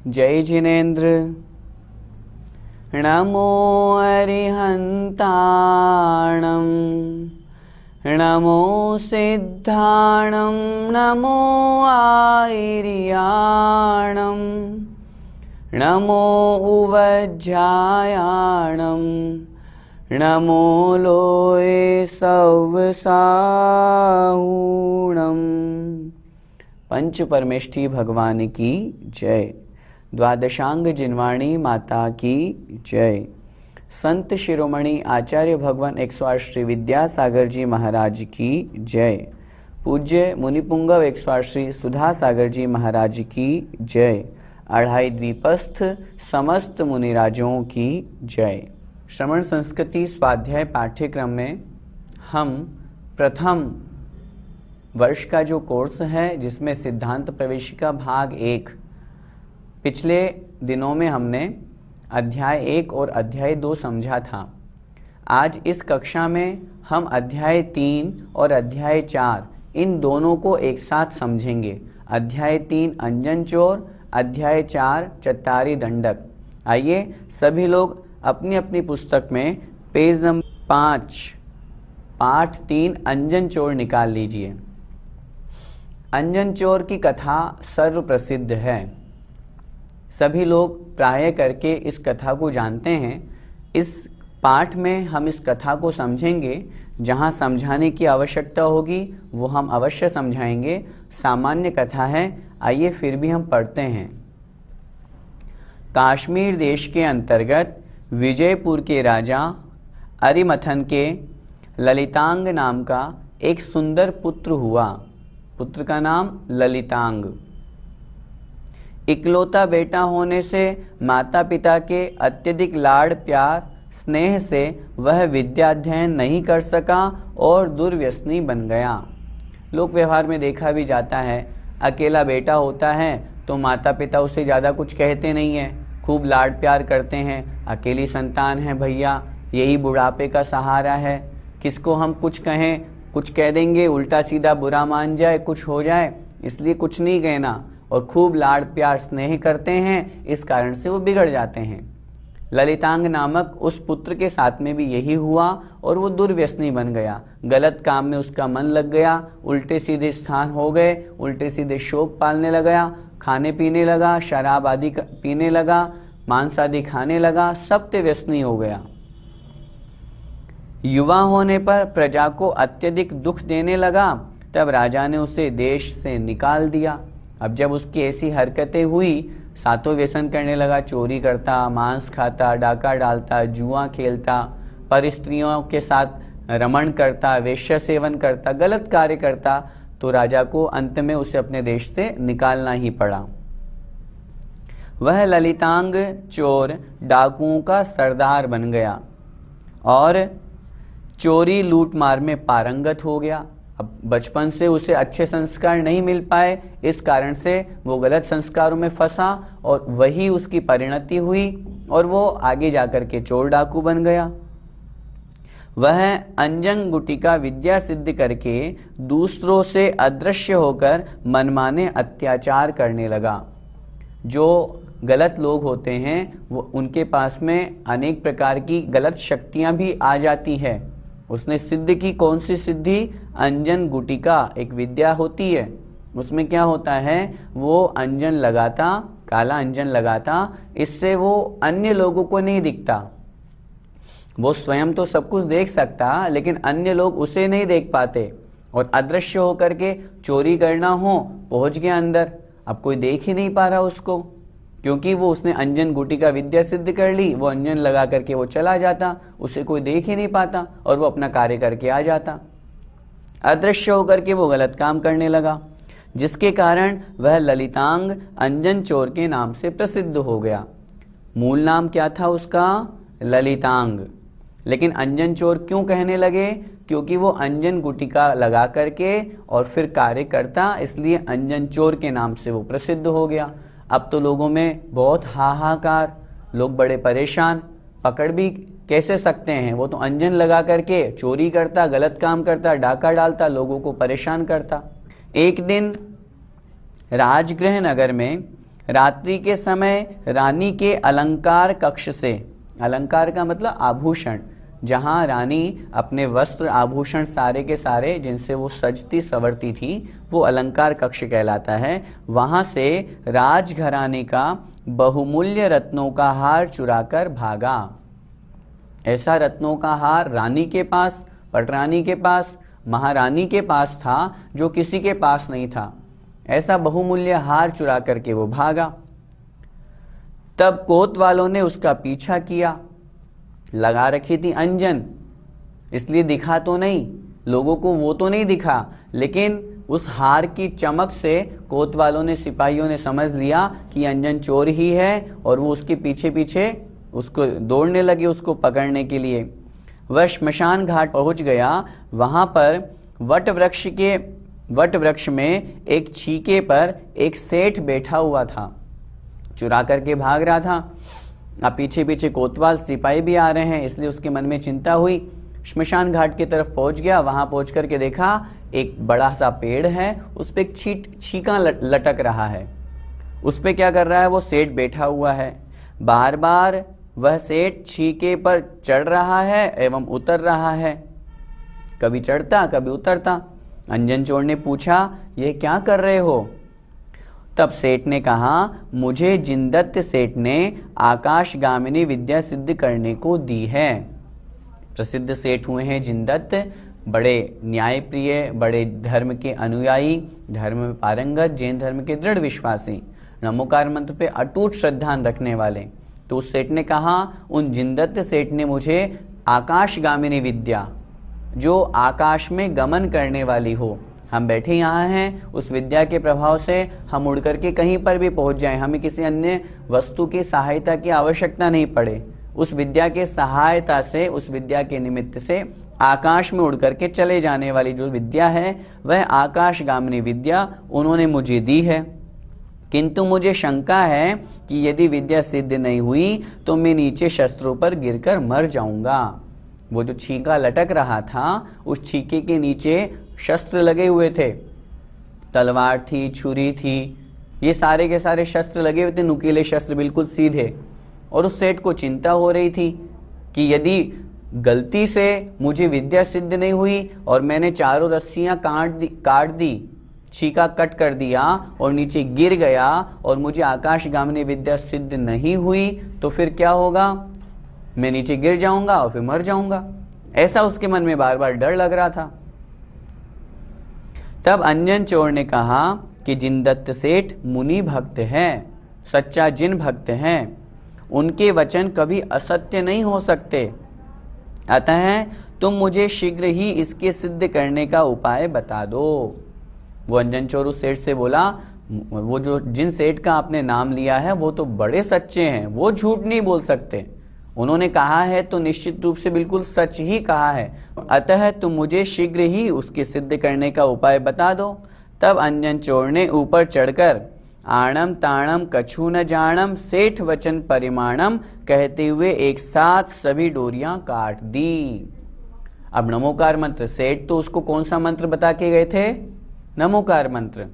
जय जिनेन्द्र। नमो अरिहन्ताणं नमो सिद्धाणं नमो आयर्याणं नमो उवज्जायाणं नमो लोये सवसाहूणं। पंच परमेष्ठी भगवान की जय। द्वादशांग जिनवाणी माता की जय। संत शिरोमणि आचार्य भगवान 108 श्री विद्यासागर जी महाराज की जय। पूज्य मुनिपुंगव 108 श्री सुधा सागर जी महाराज की जय। अढ़ाई द्वीपस्थ समस्त मुनिराजों की जय। श्रवण संस्कृति स्वाध्याय पाठ्यक्रम में हम प्रथम वर्ष का जो कोर्स है जिसमें सिद्धांत प्रवेशिका भाग 1, पिछले दिनों में हमने अध्याय 1 और अध्याय 2 समझा था। आज इस कक्षा में हम अध्याय 3 और अध्याय 4 इन दोनों को एक साथ समझेंगे। अध्याय 3 अंजन चोर, अध्याय 4 चत्तारी दंडक। आइए सभी लोग अपनी अपनी पुस्तक में पेज नंबर 5 पाठ 3 अंजन चोर निकाल लीजिए। अंजन चोर की कथा सर्व प्रसिद्ध है, सभी लोग प्राय करके इस कथा को जानते हैं। इस पाठ में हम इस कथा को समझेंगे, जहाँ समझाने की आवश्यकता होगी वो हम अवश्य समझाएंगे। सामान्य कथा है, आइए फिर भी हम पढ़ते हैं। कश्मीर देश के अंतर्गत विजयपुर के राजा अरिमथन के ललितांग नाम का एक सुंदर पुत्र हुआ। पुत्र का नाम ललितांग। इकलौता बेटा होने से माता पिता के अत्यधिक लाड़ प्यार स्नेह से वह विद्याध्ययन नहीं कर सका और दुर्व्यसनी बन गया। लोक व्यवहार में देखा भी जाता है, अकेला बेटा होता है तो माता पिता उसे ज़्यादा कुछ कहते नहीं है, खूब लाड़ प्यार करते हैं। अकेली संतान है भैया, यही बुढ़ापे का सहारा है, किसको हम कुछ कहें, कुछ कह देंगे उल्टा सीधा बुरा मान जाए, कुछ हो जाए, इसलिए कुछ नहीं कहना। और खूब लाड़ प्यार स्नेह करते हैं, इस कारण से वो बिगड़ जाते हैं। ललितांग नामक उस पुत्र के साथ में भी यही हुआ और वो दुर्व्यसनी बन गया। गलत काम में उसका मन लग गया, उल्टे सीधे स्थान हो गए, उल्टे सीधे शौक पालने लगा, खाने पीने लगा, शराब आदि पीने लगा, मांस आदि खाने लगा, सत्य व्यसनी हो गया। युवा होने पर प्रजा को अत्यधिक दुख देने लगा तब राजा ने उसे देश से निकाल दिया। अब जब उसकी ऐसी हरकतें हुई, सातों व्यसन करने लगा, चोरी करता, मांस खाता, डाका डालता, जुआ खेलता, पर स्त्रियों के साथ रमण करता, वेश्या सेवन करता, गलत कार्य करता, तो राजा को अंत में उसे अपने देश से निकालना ही पड़ा। वह ललितांग चोर डाकुओं का सरदार बन गया और चोरी लूट मार में पारंगत हो गया। अब बचपन से उसे अच्छे संस्कार नहीं मिल पाए, इस कारण से वो गलत संस्कारों में फंसा और वही उसकी परिणति हुई और वो आगे जाकर के चोर डाकू बन गया। वह अंजन गुटिका विद्या सिद्ध करके दूसरों से अदृश्य होकर मनमाने अत्याचार करने लगा। जो गलत लोग होते हैं वो उनके पास में अनेक प्रकार की गलत शक्तियां भी आ जाती है। उसने सिद्ध की, कौन सी सिद्धि? अंजन गुटिका एक विद्या होती है, उसमें क्या होता है, वो अंजन लगाता, काला अंजन लगाता, इससे वो अन्य लोगों को नहीं दिखता। वो स्वयं तो सब कुछ देख सकता, लेकिन अन्य लोग उसे नहीं देख पाते और अदृश्य होकर के चोरी करना हो, पहुंच गया अंदर, अब कोई देख ही नहीं पा रहा उसको, क्योंकि वो उसने अंजन गुटिका विद्या सिद्ध कर ली। वो अंजन लगा करके वो चला जाता, उसे कोई देख ही नहीं पाता और वो अपना कार्य करके आ जाता। अदृश्य होकर के वो गलत काम करने लगा, जिसके कारण वह ललितांग अंजन चोर के नाम से प्रसिद्ध हो गया। मूल नाम क्या था उसका? ललितांग। लेकिन अंजन चोर क्यों कहने लगे? क्योंकि वो अंजन गुटिका लगा करके और फिर कार्य करता, इसलिए अंजन चोर के नाम से वो प्रसिद्ध हो गया। अब तो लोगों में बहुत हाहाकार, लोग बड़े परेशान, पकड़ भी कैसे सकते हैं? वो तो अंजन लगा करके चोरी करता, गलत काम करता, डाका डालता, लोगों को परेशान करता। एक दिन राजगृह नगर में रात्रि के समय रानी के अलंकार कक्ष से, अलंकार का मतलब आभूषण, जहां रानी अपने वस्त्र आभूषण सारे के सारे जिनसे वो सजती संवरती थी, वो अलंकार कक्ष कहलाता है। वहां से राजघराने का बहुमूल्य रत्नों का हार चुराकर भागा। ऐसा रत्नों का हार रानी के पास, पटरानी के पास, महारानी के पास था जो किसी के पास नहीं था। ऐसा बहुमूल्य हार चुरा करके वो भागा। तब कोतवालों ने उसका पीछा किया। लगा रखी थी अंजन, इसलिए दिखा तो नहीं, लोगों को वो तो नहीं दिखा, लेकिन उस हार की चमक से कोतवालों ने, सिपाहियों ने समझ लिया कि अंजन चोर ही है और वो उसके पीछे पीछे उसको दौड़ने लगे उसको पकड़ने के लिए। वह श्मशान घाट पहुंच गया। वहां पर वट वृक्ष में एक छीके पर एक सेठ बैठा हुआ था, चुरा करके भाग रहा था। अब पीछे पीछे कोतवाल सिपाही भी आ रहे हैं, इसलिए उसके मन में चिंता हुई। श्मशान घाट की तरफ पहुंच गया। वहां पहुंच करके देखा एक बड़ा सा पेड़ है, उस पे एक छीका लटक रहा है। उस पे क्या कर रहा है? वो सेठ बैठा हुआ है। बार बार वह सेठ छीके पर चढ़ रहा है एवं उतर रहा है, कभी चढ़ता कभी उतरता। अंजन चोर ने पूछा, ये क्या कर रहे हो? तब सेठ ने कहा, मुझे जिनदत्त सेठ ने आकाशगामिनी विद्या सिद्ध करने को दी है। प्रसिद्ध सेठ हुए हैं जिनदत्त, बड़े न्यायप्रिय, बड़े धर्म के अनुयायी, धर्म में पारंगत, जैन धर्म के दृढ़ विश्वासी, नमोकार मंत्र पे अटूट श्रद्धा रखने वाले। तो उस सेठ ने कहा, उन जिनदत्त सेठ ने मुझे आकाशगामिनी विद्या, जो आकाश में गमन करने वाली हो, हम बैठे यहाँ हैं, उस विद्या के प्रभाव से हम उड़ करके कहीं पर भी पहुंच जाएं, हमें किसी अन्य वस्तु की सहायता की आवश्यकता नहीं पड़े। उस विद्या के सहायता से, उस विद्या के निमित्त से आकाश में उड़ करके चले जाने वाली जो विद्या है, वह आकाशगामिनी विद्या उन्होंने मुझे दी है। किंतु मुझे शंका है कि यदि विद्या सिद्ध नहीं हुई तो मैं नीचे शस्त्रों पर गिरकर मर जाऊंगा। वो जो छीका लटक रहा था, उस छीके के नीचे शस्त्र लगे हुए थे, तलवार थी, छुरी थी, ये सारे के सारे शस्त्र लगे हुए थे, नुकीले शस्त्र बिल्कुल सीधे। और उस सेठ को चिंता हो रही थी कि यदि गलती से मुझे विद्या सिद्ध नहीं हुई और मैंने चारों रस्सियां काट दी, छीका कट कर दिया और नीचे गिर गया और मुझे आकाशगामिनी विद्या सिद्ध नहीं हुई, तो फिर क्या होगा? मैं नीचे गिर जाऊंगा और फिर मर जाऊंगा। ऐसा उसके मन में बार बार डर लग रहा था। तब अंजन चोर ने कहा कि जिनदत्त सेठ मुनि भक्त है, सच्चा जिन भक्त हैं, उनके वचन कभी असत्य नहीं हो सकते। अतः तुम मुझे शीघ्र ही इसके सिद्ध करने का उपाय बता दो। वो अंजन चोर उस सेठ से बोला, वो जो जिन सेठ का आपने नाम लिया है वो तो बड़े सच्चे हैं, वो झूठ नहीं बोल सकते। उन्होंने कहा है तो निश्चित रूप से बिल्कुल सच ही कहा है। अतः तुम मुझे शीघ्र ही उसके सिद्ध करने का उपाय बता दो। तब अंजन चोर ने ऊपर चढ़कर आणम ताणम कछु न जानम सेठ वचन परिमाणम कहते हुए एक साथ सभी डोरियां काट दी। अब नमोकार मंत्र, सेठ तो उसको कौन सा मंत्र बता के गए थे? नमोकार मंत्र।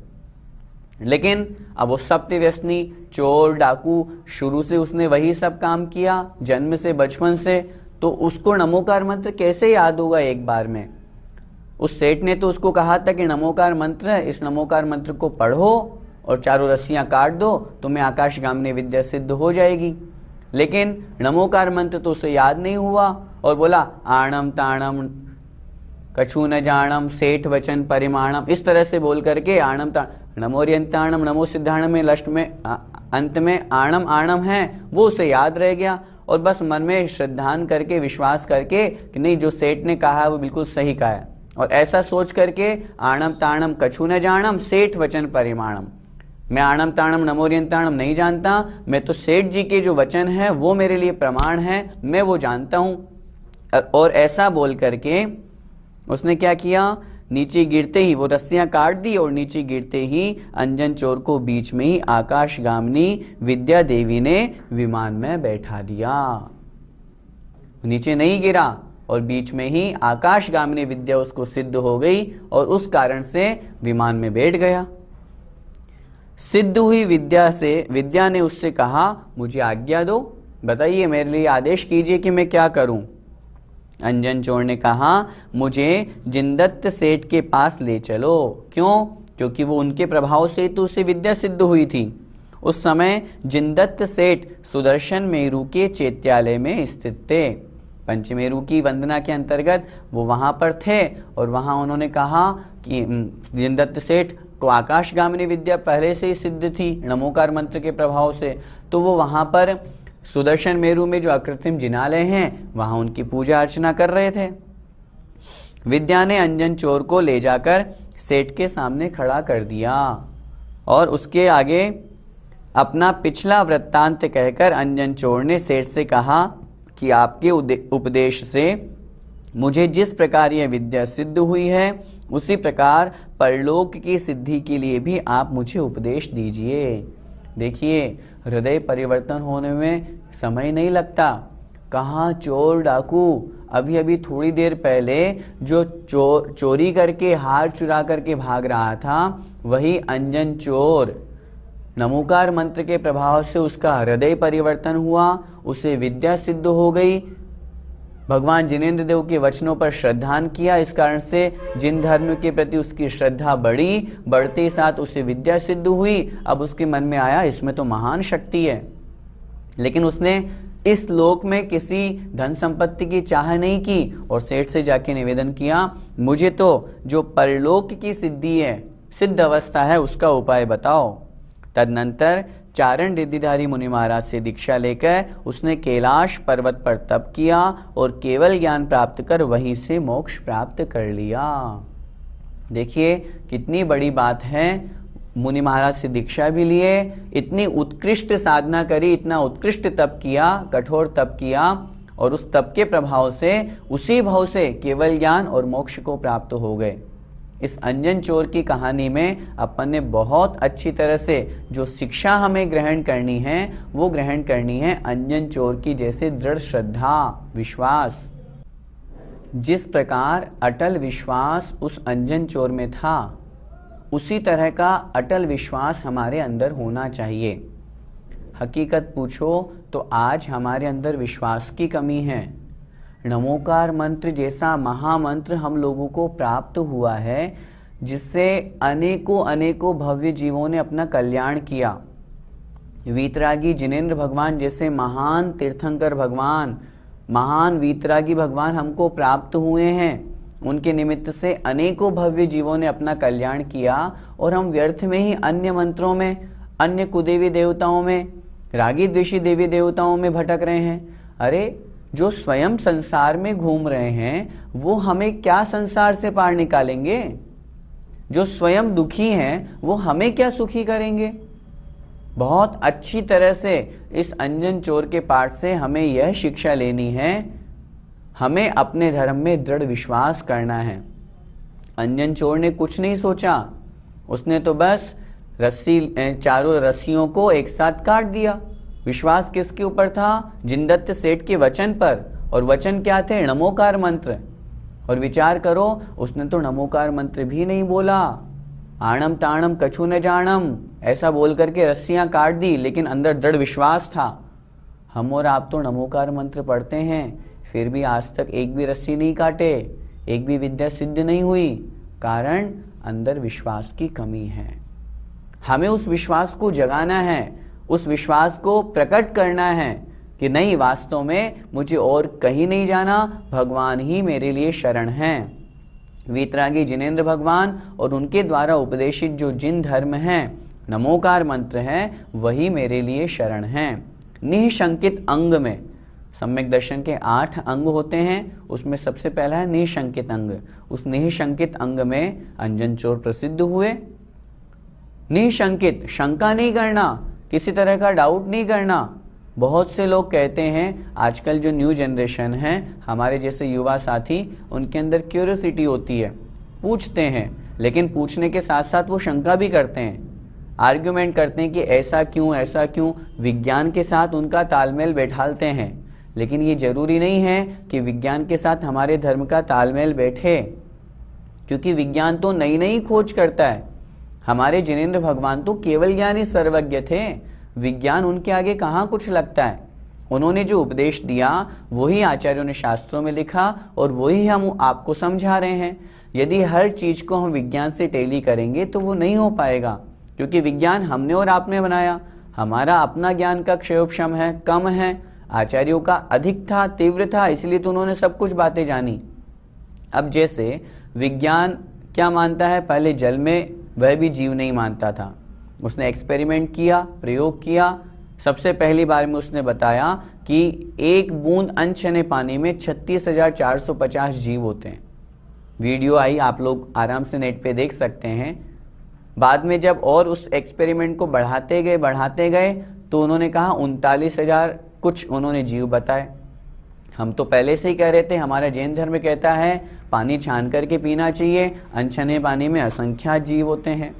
लेकिन अब वो सत्य व्यसनी चोर डाकू, शुरू से उसने वही सब काम किया, जन्म से बचपन से, तो उसको नमोकार मंत्र कैसे याद होगा एक बार में? उस सेठ ने तो उसको कहा था कि नमोकार मंत्र, इस नमोकार मंत्र को पढ़ो और चारों रस्सियां काट दो, तुम्हें आकाशगामिनी विद्या सिद्ध हो जाएगी। लेकिन नमोकार मंत्र तो उसे याद नहीं हुआ और बोला आणम ताणम कछु न जानम सेठ वचन परिमाणम, इस तरह से बोल करके आणम नमोरियंताणम नमो सिद्धाणम में लास्ट में अंत में आणम आणम है वो उसे याद रह गया और बस मन में श्रद्धान करके विश्वास करके कि नहीं जो सेठ ने कहा है वो बिल्कुल सही कहा है, और ऐसा सोच करके आणम ताणम कछु न जानम सेठ वचन परिमाणम, मैं आणम ताणम नमोरियंताणम नहीं जानता, मैं तो सेठ जी के जो वचन है वो मेरे लिए प्रमाण है, मैं वो जानता हूं। और ऐसा बोल करके उसने क्या किया, नीचे गिरते ही वो रस्सियां काट दी और नीचे गिरते ही अंजन चोर को बीच में ही आकाशगामिनी विद्या देवी ने विमान में बैठा दिया। नीचे नहीं गिरा और बीच में ही आकाशगामिनी विद्या उसको सिद्ध हो गई और उस कारण से विमान में बैठ गया। सिद्ध हुई विद्या ने उससे कहा, मुझे आज्ञा दो, बताइए मेरे लिए आदेश कीजिए कि मैं क्या करूं। अंजन चोर ने कहा, मुझे जिनदत्त सेठ के पास ले चलो। क्यों? क्योंकि वो उनके प्रभाव से तो उसे विद्या सिद्ध हुई थी। उस समय जिनदत्त सेठ सुदर्शन मेरु के चैत्यालय में स्थित थे। पंचमेरु की वंदना के अंतर्गत वो वहां पर थे और वहां उन्होंने कहा कि जिनदत्त सेठ को आकाशगामिनी विद्या पहले से ही सिद्ध थी नमोकार मंत्र के प्रभाव से, तो वो वहां पर सुदर्शन मेरु में जो अकृत्रिम जिनालय हैं वहां उनकी पूजा अर्चना कर रहे थे। विद्या ने अंजन चोर को ले जाकर सेठ के सामने खड़ा कर दिया और उसके आगे अपना पिछला वृत्तांत कहकर अंजन चोर ने सेठ से कहा कि आपके उपदेश से मुझे जिस प्रकार यह विद्या सिद्ध हुई है उसी प्रकार परलोक की सिद्धि के लिए भी आप मुझे उपदेश दीजिए। देखिए, हृदय परिवर्तन होने में समय नहीं लगता। कहाँ चोर डाकू, अभी अभी थोड़ी देर पहले जो चोरी करके हार चुरा करके भाग रहा था वही अंजन चोर, नमोकार मंत्र के प्रभाव से उसका हृदय परिवर्तन हुआ, उसे विद्या सिद्ध हो गई। भगवान जिनेंद्र देव के वचनों पर श्रद्धान किया, इस कारण से जिन धर्म के प्रति उसकी श्रद्धा बढ़ी, बढ़ते साथ उसे विद्या सिद्ध हुई। अब उसके मन में आया इसमें तो महान शक्ति है, लेकिन उसने इस लोक में किसी धन संपत्ति की चाह नहीं की और सेठ से जाके निवेदन किया, मुझे तो जो परलोक की सिद्धि है, सिद्ध अवस्था है, उसका उपाय बताओ। तदनंतर चारण रिद्धिधारी मुनि महाराज से दीक्षा लेकर उसने कैलाश पर्वत पर तप किया और केवल ज्ञान प्राप्त कर वहीं से मोक्ष प्राप्त कर लिया। देखिए कितनी बड़ी बात है। मुनि महाराज से दीक्षा भी लिए, इतनी उत्कृष्ट साधना करी, इतना उत्कृष्ट तप किया, कठोर तप किया और उस तप के प्रभाव से उसी भाव से केवल ज्ञान और मोक्ष को प्राप्त हो गए। इस अंजन चोर की कहानी में अपन ने बहुत अच्छी तरह से जो शिक्षा हमें ग्रहण करनी है वो ग्रहण करनी है अंजन चोर की जैसे दृढ़ श्रद्धा, विश्वास। जिस प्रकार अटल विश्वास उस अंजन चोर में था, उसी तरह का अटल विश्वास हमारे अंदर होना चाहिए। हकीकत पूछो तो आज हमारे अंदर विश्वास की कमी है। नमोकार मंत्र जैसा महामंत्र हम लोगों को प्राप्त हुआ है, जिससे अनेकों अनेकों भव्य जीवों ने अपना कल्याण किया। वीतरागी जिनेंद्र भगवान जैसे महान तीर्थंकर भगवान, महान वीतरागी भगवान हमको प्राप्त हुए हैं उनके निमित्त से अनेकों भव्य जीवों ने अपना कल्याण किया और हम व्यर्थ में ही अन्य मंत्रों में, अन्य कुदेवी देवताओं में, रागी द्वेषी देवी देवताओं में भटक रहे हैं। अरे जो स्वयं संसार में घूम रहे हैं वो हमें क्या संसार से पार निकालेंगे? जो स्वयं दुखी हैं वो हमें क्या सुखी करेंगे? बहुत अच्छी तरह से इस अंजन चोर के पाठ से हमें यह शिक्षा लेनी है, हमें अपने धर्म में दृढ़ विश्वास करना है। अंजन चोर ने कुछ नहीं सोचा, उसने तो बस चारों रस्सियों को एक साथ काट दिया। विश्वास किसके ऊपर था? जिनदत्त सेठ के वचन पर, और वचन क्या थे? नमोकार मंत्र। और विचार करो, उसने तो नमोकार मंत्र भी नहीं बोला, आणम ताणम कछु न जानम ऐसा बोल करके रस्सियां काट दी, लेकिन अंदर दृढ़ विश्वास था। हम और आप तो नमोकार मंत्र पढ़ते हैं, फिर भी आज तक एक भी रस्सी नहीं काटे, एक भी विद्या सिद्ध नहीं हुई। कारण अंदर विश्वास की कमी है। हमें उस विश्वास को जगाना है, उस विश्वास को प्रकट करना है कि नहीं, वास्तव में मुझे और कहीं नहीं जाना, भगवान ही मेरे लिए शरण हैं। वीतरागी जिनेंद्र भगवान और उनके द्वारा उपदेशित जो जिन धर्म हैं, नमोकार मंत्र है, वही मेरे लिए शरण हैं। निःशंकित अंग में सम्यक दर्शन के 8 अंग होते हैं, उसमें सबसे पहला है निःशंकित अंग। उस निःशंकित अंग में अंजन चोर प्रसिद्ध हुए। निःशंकित, शंका नहीं करना, किसी तरह का डाउट नहीं करना। बहुत से लोग कहते हैं, आजकल जो न्यू जनरेशन है, हमारे जैसे युवा साथी, उनके अंदर क्यूरियोसिटी होती है, पूछते हैं, लेकिन पूछने के साथ साथ वो शंका भी करते हैं, आर्ग्यूमेंट करते हैं कि ऐसा क्यों, ऐसा क्यों। विज्ञान के साथ उनका तालमेल बैठालते हैं, लेकिन ये जरूरी नहीं है कि विज्ञान के साथ हमारे धर्म का तालमेल बैठे, क्योंकि विज्ञान तो नई नई खोज करता है। हमारे जिनेंद्र भगवान तो केवल ज्ञानी सर्वज्ञ थे, विज्ञान उनके आगे कहाँ कुछ लगता है। उन्होंने जो उपदेश दिया वही आचार्यों ने शास्त्रों में लिखा और वही हम आपको समझा रहे हैं। यदि हर चीज को हम विज्ञान से टेली करेंगे तो वो नहीं हो पाएगा, क्योंकि विज्ञान हमने और आपने बनाया, हमारा अपना ज्ञान का क्षयोपशम है, कम है। आचार्यों का अधिक था, तीव्र था, इसलिए तो उन्होंने सब कुछ बातें जानी। अब जैसे विज्ञान क्या मानता है, पहले जल में वह भी जीव नहीं मानता था, उसने एक्सपेरिमेंट किया, प्रयोग किया। सबसे पहली बार में उसने बताया कि एक बूंद अनछने पानी में 36,450 जीव होते हैं। वीडियो आई, आप लोग आराम से नेट पे देख सकते हैं। बाद में जब और उस एक्सपेरिमेंट को बढ़ाते गए तो उन्होंने कहा 39,000 कुछ उन्होंने जीव बताए। हम तो पहले से ही कह रहे थे, हमारा जैन धर्म कहता है पानी छान करके पीना चाहिए, अनछने पानी में असंख्यात जीव होते हैं।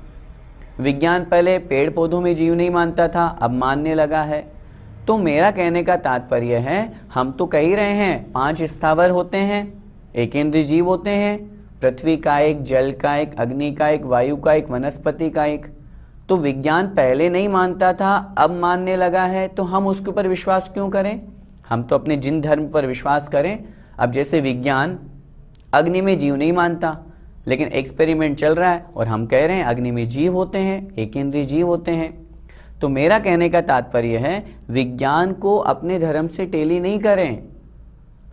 विज्ञान पहले पेड़ पौधों में जीव नहीं मानता था, अब मानने लगा है। तो मेरा कहने का तात्पर्य है, हम तो कह ही रहे हैं 5 स्थावर होते हैं, एकेंद्रीय जीव होते हैं, पृथ्वी का एक, जल का एक, अग्नि का एक, वायु का एक, वनस्पति का एक। तो विज्ञान पहले नहीं मानता था, अब मानने लगा है, तो हम उसके ऊपर विश्वास क्यों करें? हम तो अपने जिन धर्म पर विश्वास करें। अब जैसे विज्ञान अग्नि में जीव नहीं मानता, लेकिन एक्सपेरिमेंट चल रहा है और हम कह रहे हैं अग्नि में जीव होते हैं, एकेंद्रीय जीव होते हैं। तो मेरा कहने का तात्पर्य है, विज्ञान को अपने धर्म से टेली नहीं करें।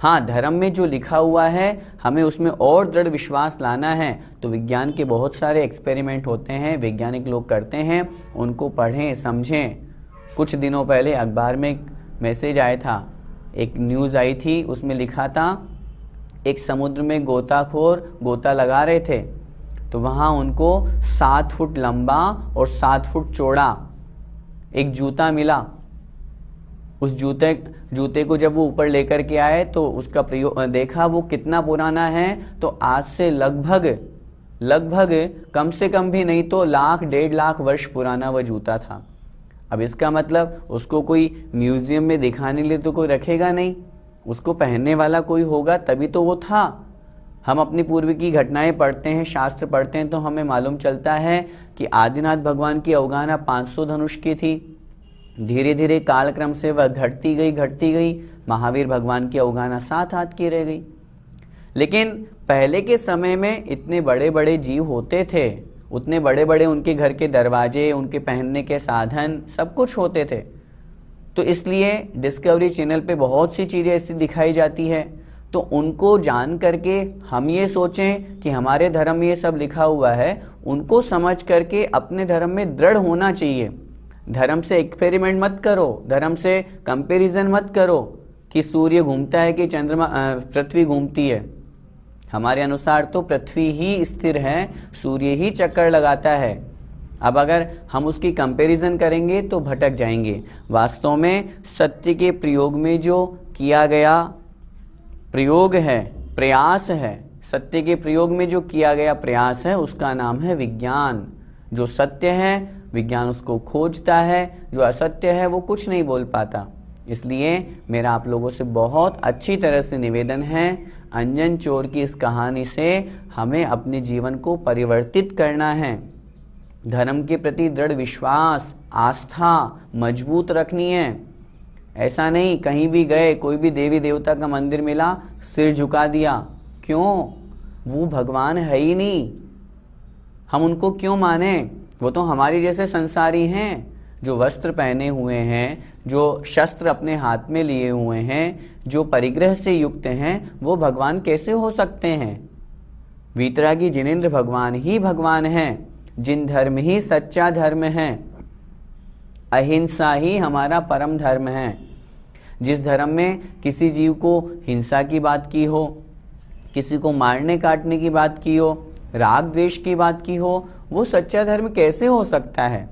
हाँ, धर्म में जो लिखा हुआ है हमें उसमें और दृढ़ विश्वास लाना है। तो विज्ञान के बहुत सारे एक्सपेरिमेंट होते हैं, वैज्ञानिक लोग करते हैं, उनको पढ़ें, समझें। कुछ दिनों पहले अखबार में एक मैसेज आया था, एक न्यूज़ आई थी, उसमें लिखा था एक समुद्र में गोताखोर गोता लगा रहे थे, तो वहाँ उनको 7 फुट लंबा और 7 फुट चौड़ा एक जूता मिला। उस जूते को जब वो ऊपर लेकर के आए तो उसका प्रयोग देखा वो कितना पुराना है, तो आज से लगभग कम से कम भी नहीं तो 1,00,000 1,50,000 वर्ष पुराना वह जूता था। अब इसका मतलब उसको कोई म्यूजियम में दिखाने लिए तो कोई रखेगा नहीं, उसको पहनने वाला कोई होगा तभी तो वो था। हम अपनी पूर्व की घटनाएं पढ़ते हैं, शास्त्र पढ़ते हैं, तो हमें मालूम चलता है कि आदिनाथ भगवान की अवगाहना 500 धनुष की थी। धीरे धीरे कालक्रम से वह घटती गई। महावीर भगवान की अवगाहना 7 हाथ की रह गई। लेकिन पहले के समय में इतने बड़े बड़े जीव होते थे, उतने बड़े बड़े उनके घर के दरवाजे, उनके पहनने के साधन, सब कुछ होते थे। तो इसलिए डिस्कवरी चैनल पे बहुत सी चीज़ें ऐसी दिखाई जाती है। तो उनको जान करके हम ये सोचें कि हमारे धर्म में ये सब लिखा हुआ है, उनको समझ करके अपने धर्म में दृढ़ होना चाहिए। धर्म से एक्सपेरिमेंट मत करो, धर्म से कंपैरिजन मत करो कि सूर्य घूमता है कि चंद्रमा पृथ्वी घूमती है। हमारे अनुसार तो पृथ्वी ही स्थिर है, सूर्य ही चक्कर लगाता है। अब अगर हम उसकी कंपैरिजन करेंगे तो भटक जाएंगे। वास्तव में सत्य के प्रयोग में जो किया गया प्रयोग है, प्रयास है, सत्य के प्रयोग में जो किया गया प्रयास है, उसका नाम है विज्ञान। जो सत्य है विज्ञान उसको खोजता है, जो असत्य है वो कुछ नहीं बोल पाता। इसलिए मेरा आप लोगों से बहुत अच्छी तरह से निवेदन है, अंजन चोर की इस कहानी से हमें अपने जीवन को परिवर्तित करना है। धर्म के प्रति दृढ़ विश्वास, आस्था मजबूत रखनी है। ऐसा नहीं कहीं भी गए, कोई भी देवी देवता का मंदिर मिला, सिर झुका दिया। क्यों? वो भगवान है ही नहीं, हम उनको क्यों माने? वो तो हमारी जैसे संसारी हैं, जो वस्त्र पहने हुए हैं, जो शस्त्र अपने हाथ में लिए हुए हैं, जो परिग्रह से युक्त हैं, वो भगवान कैसे हो सकते हैं? वीतरागी जिनेंद्र भगवान ही भगवान हैं, जिन धर्म ही सच्चा धर्म है। अहिंसा ही हमारा परम धर्म है। जिस धर्म में किसी जीव को हिंसा की बात की हो, किसी को मारने काटने की बात की हो, राग द्वेष की बात की हो, वो सच्चा धर्म कैसे हो सकता है?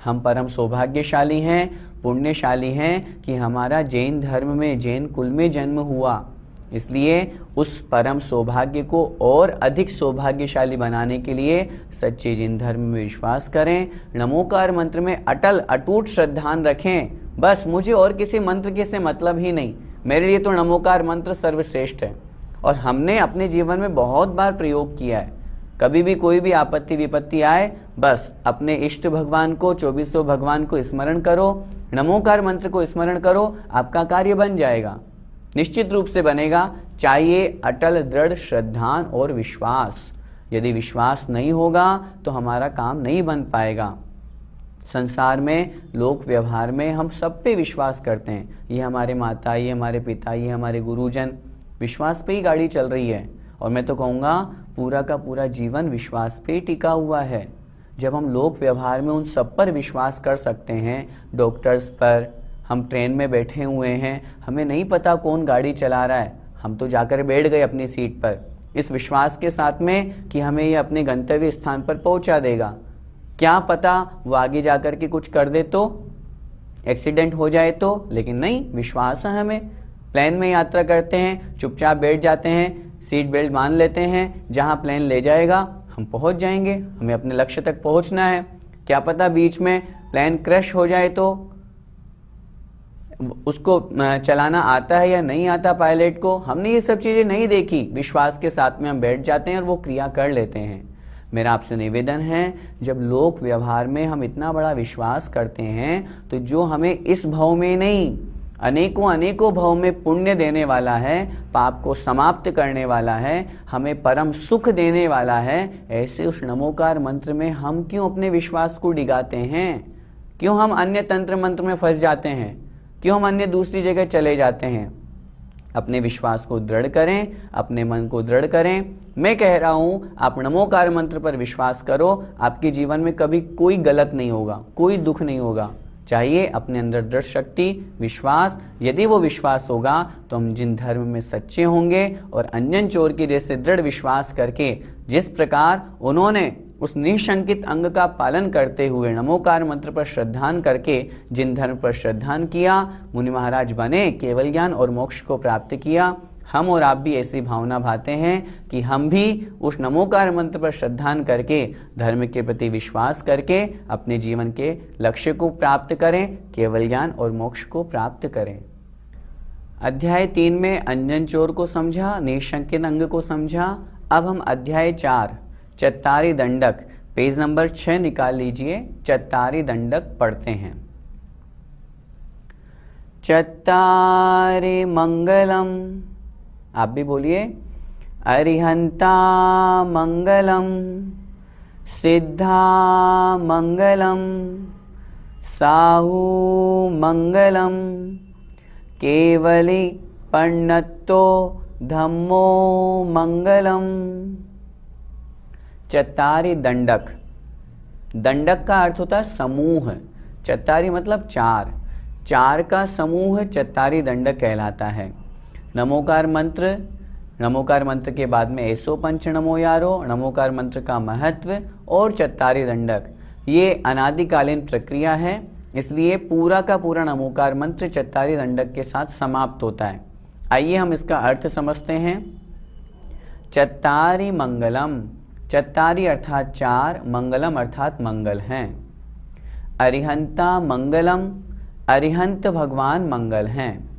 हम परम सौभाग्यशाली हैं, पुण्यशाली हैं कि हमारा जैन धर्म में, जैन कुल में जन्म हुआ। इसलिए उस परम सौभाग्य को और अधिक सौभाग्यशाली बनाने के लिए सच्चे जैन धर्म में विश्वास करें, नमोकार मंत्र में अटल अटूट श्रद्धान रखें। बस मुझे और किसी मंत्र के से मतलब ही नहीं, मेरे लिए तो नमोकार मंत्र सर्वश्रेष्ठ है और हमने अपने जीवन में बहुत बार प्रयोग किया है। कभी भी कोई भी आपत्ति विपत्ति आए, बस अपने इष्ट भगवान को, 2400 भगवान को स्मरण करो, नमोकार मंत्र को स्मरण करो, आपका कार्य बन जाएगा, निश्चित रूप से बनेगा। चाहिए अटल दृढ़ श्रद्धान और विश्वास। यदि विश्वास नहीं होगा तो हमारा काम नहीं बन पाएगा। संसार में, लोक व्यवहार में हम सब पे विश्वास करते हैं, ये हमारे माता, ये हमारे पिता, ये हमारे गुरुजन, विश्वास पे ही गाड़ी चल रही है। और मैं तो कहूँगा पूरा का पूरा जीवन विश्वास पे ही टिका हुआ है। जब हम लोक व्यवहार में उन सब पर विश्वास कर सकते हैं, डॉक्टर्स पर, हम ट्रेन में बैठे हुए हैं, हमें नहीं पता कौन गाड़ी चला रहा है, हम तो जाकर बैठ गए अपनी सीट पर, इस विश्वास के साथ में कि हमें ये अपने गंतव्य स्थान पर पहुंचा देगा। क्या पता वो आगे जाकर के कुछ कर दे तो, एक्सीडेंट हो जाए तो, लेकिन नहीं, विश्वास है हमें। प्लेन में यात्रा करते हैं, चुपचाप बैठ जाते हैं, सीट बेल्ट बांध लेते हैं, जहां प्लेन ले जाएगा हम पहुंच जाएंगे, हमें अपने लक्ष्य तक पहुंचना है। क्या पता बीच में प्लेन क्रैश हो जाए तो, उसको चलाना आता है या नहीं आता पायलट को, हमने ये सब चीजें नहीं देखी, विश्वास के साथ में हम बैठ जाते हैं और वो क्रिया कर लेते हैं। मेरा आपसे निवेदन है, जब लोक व्यवहार में हम इतना बड़ा विश्वास करते हैं तो जो हमें इस भाव में नहीं, अनेकों अनेकों भाव में पुण्य देने वाला है, पाप को समाप्त करने वाला है, हमें परम सुख देने वाला है, ऐसे उस नमोकार मंत्र में हम क्यों अपने विश्वास को डिगाते हैं? क्यों हम अन्य तंत्र मंत्र में फंस जाते हैं? क्यों हम अन्य दूसरी जगह चले जाते हैं? अपने विश्वास को दृढ़ करें, अपने मन को दृढ़ करें। मैं कह रहा हूं, आप नमोकार मंत्र पर विश्वास करो, आपके जीवन में कभी कोई गलत नहीं होगा, कोई दुख नहीं होगा। चाहिए अपने अंदर दृढ़ शक्ति, विश्वास। यदि वो विश्वास होगा तो हम जिन धर्म में सच्चे होंगे और अंजन चोर के जैसे दृढ़ विश्वास करके, जिस प्रकार उन्होंने उस निशंकित अंग का पालन करते हुए नमोकार मंत्र पर श्रद्धान करके जिन धर्म पर श्रद्धान किया, मुनि महाराज बने, केवल ज्ञान और मोक्ष को प्राप्त किया, हम और आप भी ऐसी भावना भाते हैं कि हम भी उस नमोकार मंत्र पर श्रद्धान करके, धर्म के प्रति विश्वास करके अपने जीवन के लक्ष्य को प्राप्त करें, केवल ज्ञान और मोक्ष को प्राप्त करें। अध्याय 3 में अंजन चोर को समझा, निशंकित अंग को समझा। अब हम अध्याय 4 चत्तारी दंडक, पेज नंबर 6 निकाल लीजिए, चत्तारी दंडक पढ़ते हैं। चत्तारि मंगलम, आप भी बोलिए, अरिहंता मंगलम, सिद्धा मंगलम, साहू मंगलम, केवली पन्नतो धम्मो मंगलम। चत्तारी दंडक। दंडक का अर्थ होता है समूह। चत्तारी मतलब चार, चार का समूह चत्तारी दंडक कहलाता है। नमोकार मंत्र, नमोकार मंत्र के बाद में ऐसो पंच नमो यारो, नमोकार मंत्र का महत्व और चत्तारी दंडक, ये अनादिकालीन प्रक्रिया है, इसलिए पूरा का पूरा नमोकार मंत्र चत्तारी दंडक के साथ समाप्त होता है। आइए हम इसका अर्थ समझते हैं। चत्तारी मंगलम, चत्तारी अर्थात चार, मंगलम अर्थात मंगल हैं। अरिहंता मंगलम, अरिहंत भगवान मंगल हैं।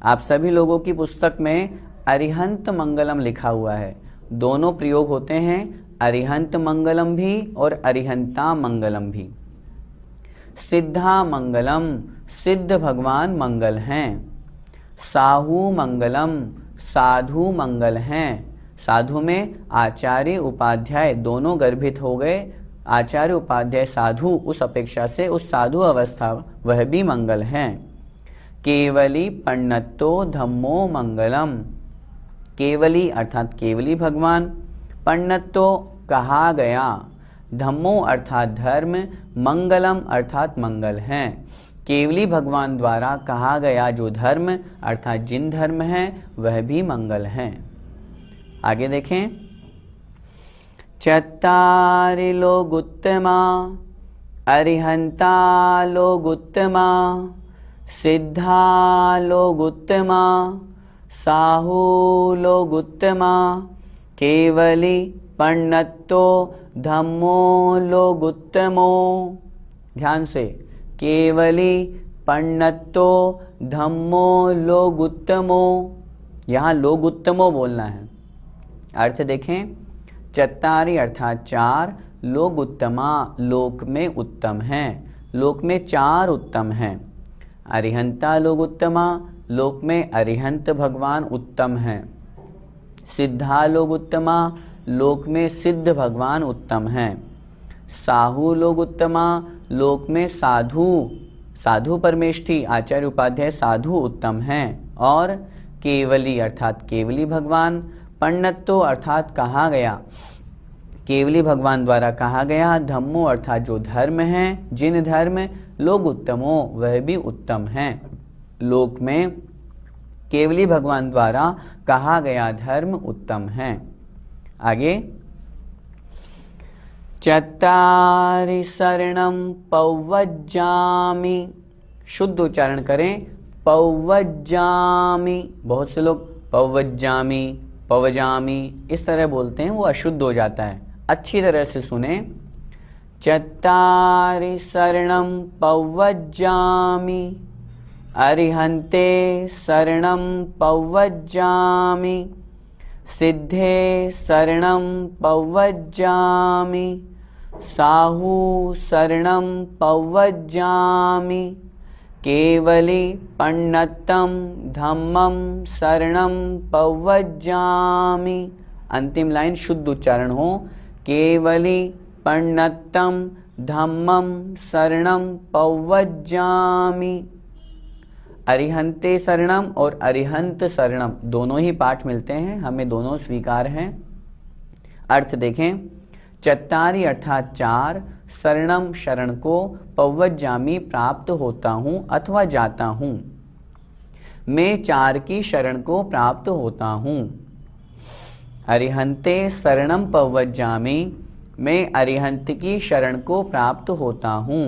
आप सभी लोगों की पुस्तक में अरिहंत मंगलम लिखा हुआ है। दोनों प्रयोग होते हैं, अरिहंत मंगलम भी और अरिहंता मंगलम भी। सिद्धा मंगलम, सिद्ध भगवान मंगल हैं। साहू मंगलम, साधु मंगल हैं। साधु में आचार्य उपाध्याय दोनों गर्भित हो गए। आचार्य उपाध्याय साधु, उस अपेक्षा से उस साधु अवस्था वह भी मंगल हैं। केवली पन्नतो धम्मो मंगलम, केवली अर्थात केवली भगवान, पन्नतो कहा गया, धम्मो अर्थात धर्म, मंगलम अर्थात मंगल हैं। केवली भगवान द्वारा कहा गया जो धर्म अर्थात जिन धर्म है वह भी मंगल हैं। आगे देखें। चत्तारि लोगुत्तमा, अरिहंता लोगुत्तमा, सिद्धा लोगुत्तमा, साहू लोगुत्तमा, केवली पन्नतो धम्मो लोगुत्तमो। ध्यान से, केवली पन्नतो धम्मो लोगुत्तमो, यहाँ लोगुत्तमो बोलना है। अर्थ देखें। चत्तारी अर्थात चार, लोग उत्तमा लोक में उत्तम हैं, लोक में चार उत्तम हैं। अरिहंता लोग उत्तमा, लोक में अरिहंत भगवान उत्तम हैं। सिद्धा लोग उत्तमा, लोक में सिद्ध भगवान उत्तम हैं। साहू लोग उत्तमा, लोक में साधु, साधु परमेष्ठी आचार्य उपाध्याय साधु उत्तम हैं। और केवली अर्थात केवली भगवान, पन्नतो अर्थात कहा गया, केवली भगवान द्वारा कहा गया, धम्मो अर्थात जो धर्म हैं, जिन धर्म, लोग उत्तमो वह भी उत्तम हैं। लोक में केवली भगवान द्वारा कहा गया धर्म उत्तम है। आगे। चत्तारि शरणं पौवज्जामि, शुद्ध उच्चारण करें, पौवज्जामि। बहुत से लोग पौवज्जामि, पवजामि इस तरह बोलते हैं, वो अशुद्ध हो जाता है। अच्छी तरह से सुने। चत्तारि शरणं पौवज्जामि, अरिहन्ते शरणं पौवज्जामि, सिद्धे शरणं पौवज्जामि, साहू शरणं पौवज्जामि, केवली पन्नतं धम्मं शरणं पौवज्जामि। अंतिम लाइन शुद्ध उच्चारण हो। केवली पन्नतं धम्मं शरणं पौवज्जामि। अरिहंते शरणम और अरिहंत शरणम दोनों ही पाठ मिलते हैं, हमें दोनों स्वीकार हैं। अर्थ देखें। चत्तारी अर्थात चार, शरणम शरण को, पौवज्जामि प्राप्त होता हूँ अथवा जाता हूँ। मैं चार की शरण को प्राप्त होता हूँ। अरिहंते शरणम पौवज्जामि, मैं अरिहंत की शरण को प्राप्त होता हूँ।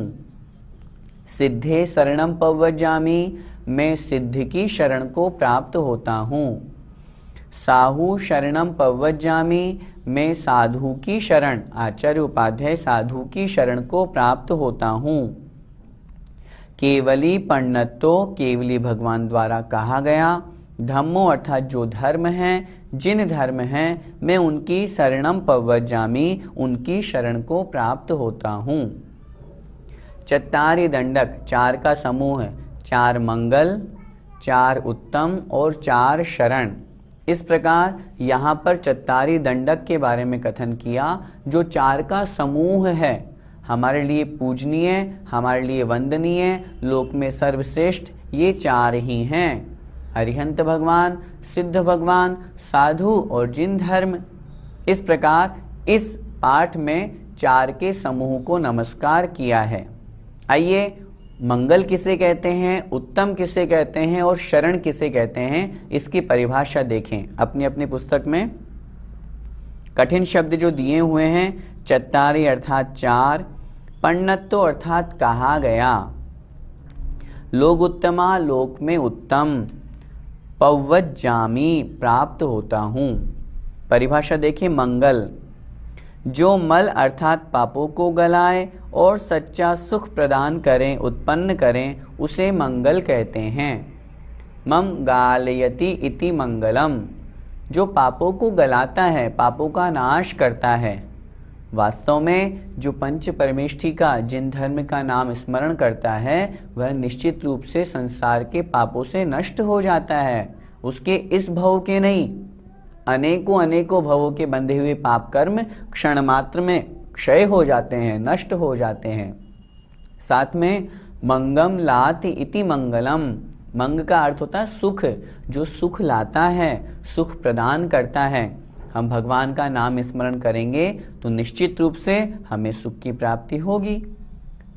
सिद्धे शरणम पौवज्जामि, मैं सिद्ध की शरण को प्राप्त होता हूँ। साहू शरणम पौवज्जामि, मैं साधु की शरण आचार्य उपाध्याय साधु की शरण को प्राप्त होता हूँ। केवली पन्नतो, केवली भगवान द्वारा कहा गया, धम्मो अर्थात जो धर्म हैं, जिन धर्म हैं, मैं उनकी शरणम पौवज्जामि, उनकी शरण को प्राप्त होता हूँ। चत्तारि दंडक, चार का समूह, चार मंगल, चार उत्तम और चार शरण। इस प्रकार यहाँ पर चत्तारि दंडक के बारे में कथन किया, जो चार का समूह है, हमारे लिए पूजनीय, हमारे लिए वंदनीय, लोक में सर्वश्रेष्ठ, ये चार ही हैं। अरिहंत भगवान, सिद्ध भगवान, साधु और जिन धर्म। इस प्रकार इस पाठ में 4 के समूह को नमस्कार किया है। आइए मंगल किसे कहते हैं, उत्तम किसे कहते हैं और शरण किसे कहते हैं, इसकी परिभाषा देखें अपनी अपनी पुस्तक में। कठिन शब्द जो दिए हुए हैं, चत्तारी अर्थात 4, पण्णत्तो अर्थात कहा गया, लोग उत्तमा लोक में उत्तम, पव्वज्जामि प्राप्त होता हूँ। परिभाषा देखिए, मंगल जो मल अर्थात पापों को गलाए और सच्चा सुख प्रदान करें, उत्पन्न करें, उसे मंगल कहते हैं। मम गालयति इति मंगलम, जो पापों को गलाता है, पापों का नाश करता है। वास्तव में जो पंच परमेष्ठी का, जिन धर्म का नाम स्मरण करता है, वह निश्चित रूप से संसार के पापों से नष्ट हो जाता है। उसके इस भव के नहीं, अनेकों अनेकों भवों के बंधे हुए पाप कर्म क्षण मात्र में क्षय हो जाते हैं, नष्ट हो जाते हैं। साथ में मंगम लाति इति मंगलम, मंग का अर्थ होता है सुख, जो सुख लाता है, सुख प्रदान करता है। हम भगवान का नाम स्मरण करेंगे तो निश्चित रूप से हमें सुख की प्राप्ति होगी।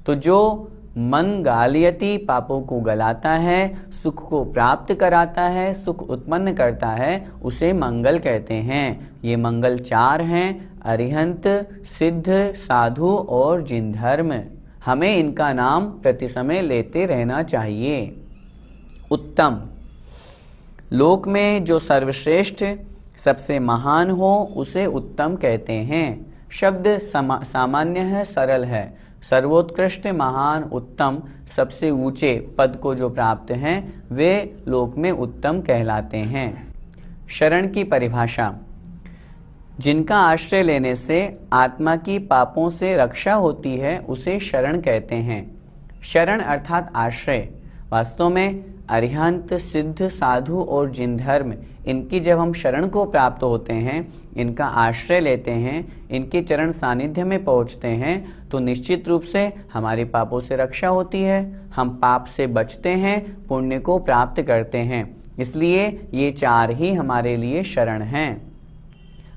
तो जो मन गालियति, पापों को गलाता है, सुख को प्राप्त कराता है, सुख उत्पन्न करता है, उसे मंगल कहते हैं। ये मंगल 4 हैं, अरिहंत, सिद्ध, साधु और जिन धर्म। हमें इनका नाम प्रति समय लेते रहना चाहिए। उत्तम, लोक में जो सर्वश्रेष्ठ, सबसे महान हो, उसे उत्तम कहते हैं। शब्द सामान्य है, सरल है। सर्वोत्कृष्ट, महान, उत्तम, सबसे ऊंचे पद को जो प्राप्त हैं, वे लोक में उत्तम कहलाते हैं। शरण की परिभाषा, जिनका आश्रय लेने से आत्मा की पापों से रक्षा होती है, उसे शरण कहते हैं। शरण अर्थात आश्रय। वास्तव में अरिहंत, सिद्ध, साधु और जिन धर्म, इनकी जब हम शरण को प्राप्त होते हैं, इनका आश्रय लेते हैं, इनके चरण सानिध्य में पहुंचते हैं, तो निश्चित रूप से हमारे पापों से रक्षा होती है, हम पाप से बचते हैं, पुण्य को प्राप्त करते हैं। इसलिए ये 4 ही हमारे लिए शरण हैं।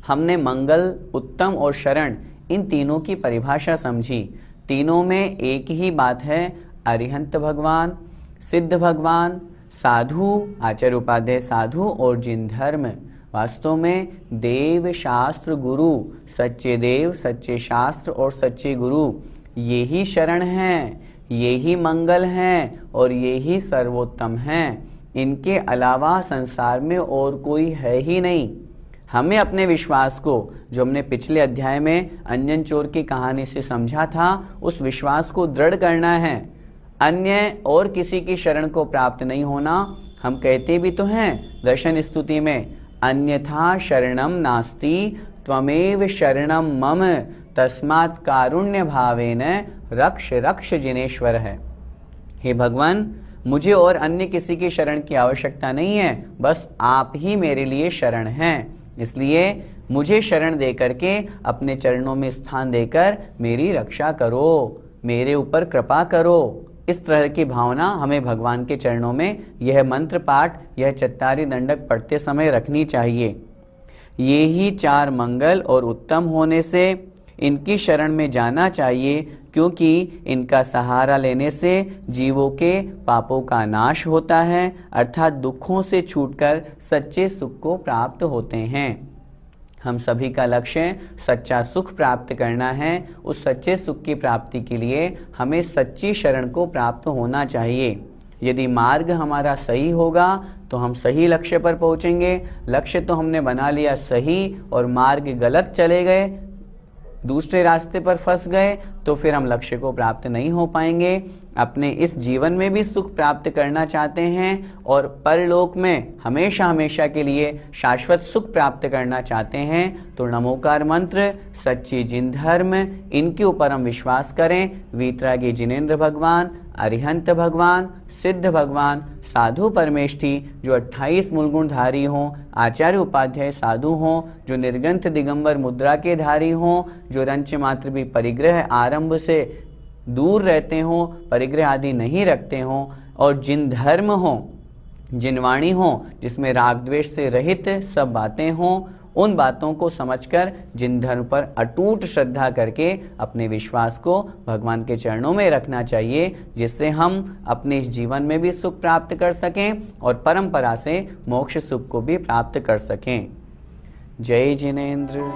हमने मंगल, उत्तम और शरण, इन तीनों की परिभाषा समझी। तीनों में एक ही बात है, अरिहंत भगवान, सिद्ध भगवान, साधु, आचार्य उपाध्याय साधु और जिन धर्म। वास्तव में देव, शास्त्र, गुरु, सच्चे देव, सच्चे शास्त्र और सच्चे गुरु, ये ही शरण हैं, ये ही मंगल हैं और ये ही सर्वोत्तम हैं। इनके अलावा संसार में और कोई है ही नहीं। हमें अपने विश्वास को, जो हमने पिछले अध्याय में अंजन चोर की कहानी से समझा था, उस विश्वास को दृढ़ करना है। अन्य और किसी की शरण को प्राप्त नहीं होना। हम कहते भी तो हैं दर्शन स्तुति में, अन्यथा शरणम नास्ति त्वमेव शरणम मम तस्मात् कारुण्य भावेन रक्ष रक्ष जिनेश्वर है। हे भगवान, मुझे और अन्य किसी की शरण की आवश्यकता नहीं है, बस आप ही मेरे लिए शरण हैं। इसलिए मुझे शरण दे करके, अपने चरणों में स्थान देकर मेरी रक्षा करो, मेरे ऊपर कृपा करो। इस तरह की भावना हमें भगवान के चरणों में यह मंत्र पाठ, यह चत्तारी दंडक पढ़ते समय रखनी चाहिए। ये ही 4 मंगल और उत्तम होने से इनकी शरण में जाना चाहिए, क्योंकि इनका सहारा लेने से जीवों के पापों का नाश होता है, अर्थात दुखों से छूटकर सच्चे सुख को प्राप्त होते हैं। हम सभी का लक्ष्य सच्चा सुख प्राप्त करना है। उस सच्चे सुख की प्राप्ति के लिए हमें सच्ची शरण को प्राप्त होना चाहिए। यदि मार्ग हमारा सही होगा तो हम सही लक्ष्य पर पहुंचेंगे। लक्ष्य तो हमने बना लिया सही और मार्ग गलत चले गए, दूसरे रास्ते पर फंस गए, तो फिर हम लक्ष्य को प्राप्त नहीं हो पाएंगे। अपने इस जीवन में भी सुख प्राप्त करना चाहते हैं और परलोक में हमेशा हमेशा के लिए शाश्वत सुख प्राप्त करना चाहते हैं, तो नमोकार मंत्र, सच्ची जिन धर्म, इनके ऊपर हम विश्वास करें। वीतरागी जिनेंद्र भगवान, अरिहंत भगवान, सिद्ध भगवान, साधु परमेष्ठी जो 28 मूलगुणधारी हों, आचार्य उपाध्याय साधु हों, जो निर्ग्रंथ दिगंबर मुद्रा के धारी हों, जो रंच मात्र भी परिग्रह आरंभ से दूर रहते हों, परिग्रह आदि नहीं रखते हों, और जिन धर्म हों, जिनवाणी हो, जिसमें राग द्वेष से रहित सब बातें हों, उन बातों को समझकर जिन धर्म पर अटूट श्रद्धा करके अपने विश्वास को भगवान के चरणों में रखना चाहिए, जिससे हम अपने इस जीवन में भी सुख प्राप्त कर सकें और परंपरा से मोक्ष सुख को भी प्राप्त कर सकें। जय जिनेंद्र।